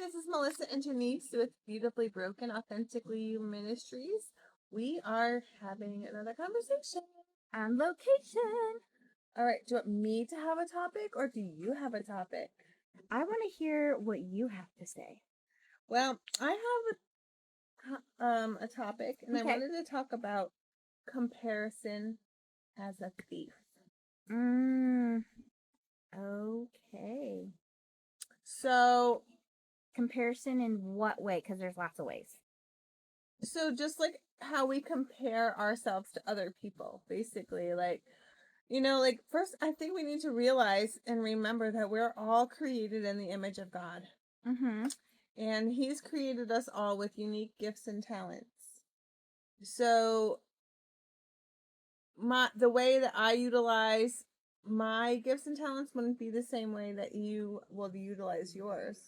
this is Melissa and Janice with Beautifully Broken Authentically You Ministries. We are having another conversation On location. All right, do you want me to have a topic or do you have a topic? I want to hear what you have to say. Well, I have a topic, and I Okay. wanted to talk about comparison as a thief. Okay. So, Comparison in what way? Because there's lots of ways. just like how we compare ourselves to other people, basically, like, first, I think we need to realize and remember that we're all created in the image of God. Mm-hmm. And He's created us all with unique gifts and talents. So, the way that I utilize my gifts and talents wouldn't be the same way that you will utilize yours.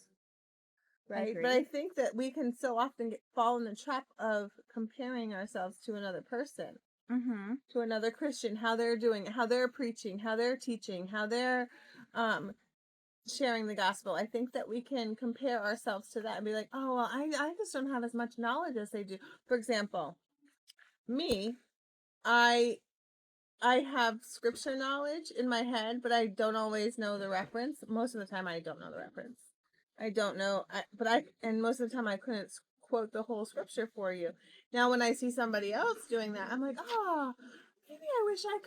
Right? But I think that we can so often fall in the trap of comparing ourselves to another person. Mm-hmm. To another Christian, how they're doing it, how they're preaching, how they're teaching, how they're sharing the gospel. I think that we can compare ourselves to that and be like, oh, well, I just don't have as much knowledge as they do. For example, me, I have scripture knowledge in my head, but I don't always know the reference. Most of the time, I don't know the reference. I don't know, and most of the time, I couldn't quote the whole scripture for you. Now, when I see somebody else doing that, I'm like, oh, maybe I wish I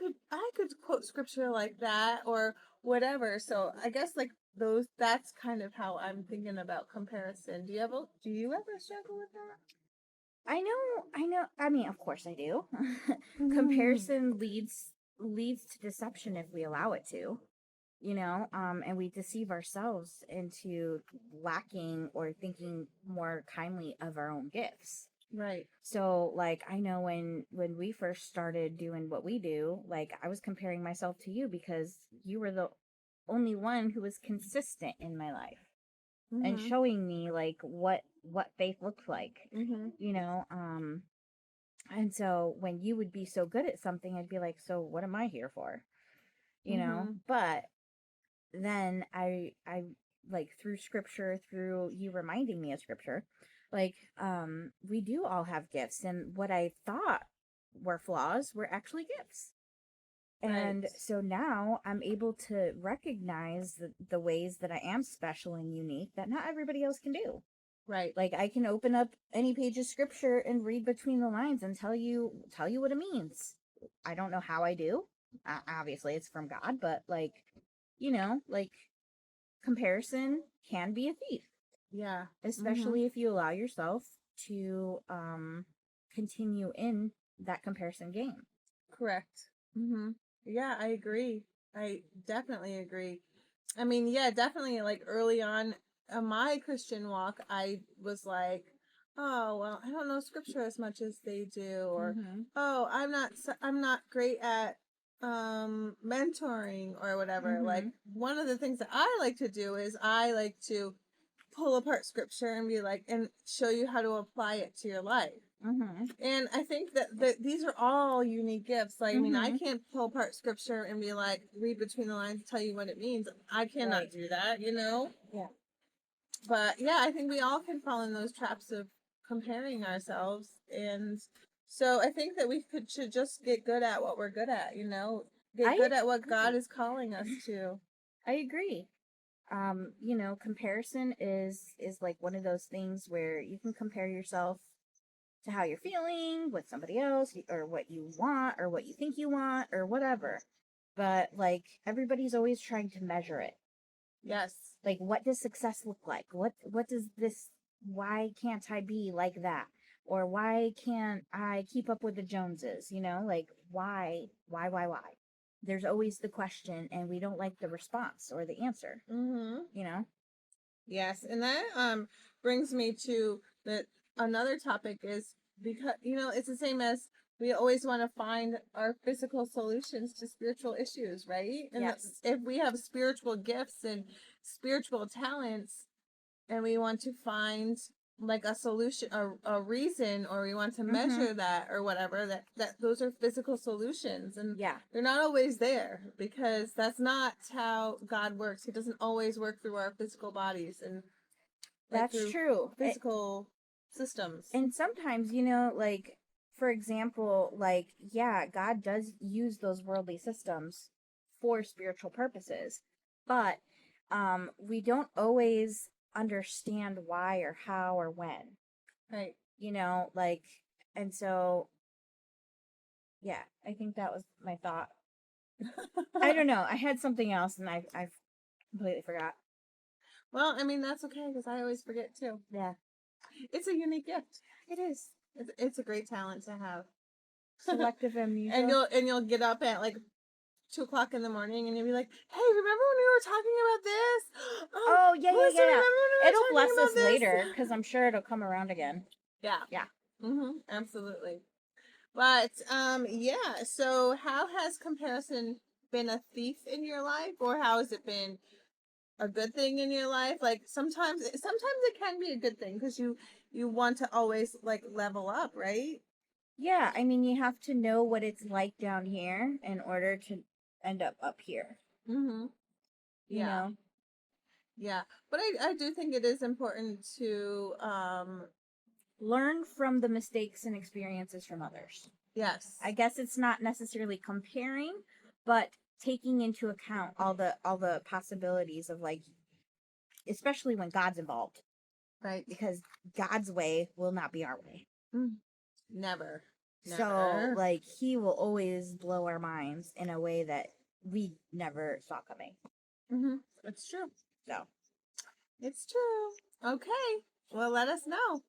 could quote scripture like that or whatever. So I guess like that's kind of how I'm thinking about comparison. Do you ever struggle with that? I know. I mean, of course I do. Mm-hmm. Comparison leads to deception if we allow it to. And we deceive ourselves into lacking or thinking more kindly of our own gifts. Right. So like I know when we first started doing what we do, like I was comparing myself to you because you were the only one who was consistent in my life and Mm-hmm. showing me like what faith looks like. Mm-hmm. You know, and so when you would be so good at something, I'd be like, so what am I here for? Mm-hmm. But then I like through scripture, through you reminding me of scripture, like we do all have gifts, and what I thought were flaws were actually gifts. Right. And so now I'm able to recognize the ways that I am special and unique that not everybody else can do. Right. Like I can open up any page of scripture and read between the lines and tell you what it means. I don't know how I do. Obviously it's from God, but like, like comparison can be a thief, Yeah. Mm-hmm. especially if you allow yourself to continue in that comparison game. Correct. Mm-hmm. Yeah, I agree. I definitely agree. I mean, yeah, definitely. Like early on in my Christian walk, I was like, "Oh, well, I don't know scripture as much as they do," or Mm-hmm. "Oh, I'm not great at mentoring or whatever." Like Mm-hmm. one of the things that I like to do is I like to pull apart scripture and be like and show you how to apply it to your life. Mm-hmm. And I think that these are all unique gifts. Like, I mean, I Mm-hmm. can't pull apart scripture and be like, read between the lines, tell you what it means. I cannot Right. do that. Yeah. But yeah, I think we all can fall in those traps of comparing ourselves. And so I think that should just get good at what we're good at. Get I good at what God agree. is calling us to. I agree. Comparison is like one of those things where you can compare yourself to how you're feeling with somebody else or what you want or what you think you want or whatever. But like everybody's always trying to measure it. Yes. Like what does success look like? What does this why can't I be like that? Or why can't I keep up with the Joneses? Like why? There's always the question and we don't like the response or the answer, Mm-hmm. you know? Yes, and that brings me to the another topic is because it's the same as we always want to find our physical solutions to spiritual issues, right? And Yes. if we have spiritual gifts and spiritual talents and we want to find like a solution a reason or we want to Mm-hmm. measure that or whatever that those are physical solutions and Yeah. they're not always there because that's not how God works. He doesn't always work through our physical bodies and like That's through true. physical systems. And sometimes, like, for example, like, yeah, God does use those worldly systems for spiritual purposes, but we don't always understand why or how or when, Right. like, and so, yeah, I think that was my thought. I don't know. I had something else and I've completely forgot. Well, I mean, that's okay because I always forget too. Yeah, It's a unique gift. it is. It's a great talent to have. Selective amnesia. And you'll get up at like 2 o'clock in the morning and you'll be like, "Hey, remember when we were talking about this? Oh, yeah, Melissa, yeah, yeah. remember when we were It'll bless talking about us this?" later because I'm sure it'll come around again. Yeah. Yeah. Absolutely. But yeah. So how has comparison been a thief in your life, or how has it been a good thing in your life? Like sometimes it can be a good thing because you want to always like level up, right? Yeah, I mean, you have to know what it's like down here in order to end up here, Mm-hmm. you Yeah. know? Yeah. But I do think it is important to Learn from the mistakes and experiences from others. yes. I guess it's not necessarily comparing, but taking into account all the possibilities of, like, especially when God's involved, Right. because God's way will not be our way. Mm. Never. So, Never. like, he will always blow our minds in a way that we never saw coming. It's true. So, It's true. Okay. Well, let us know.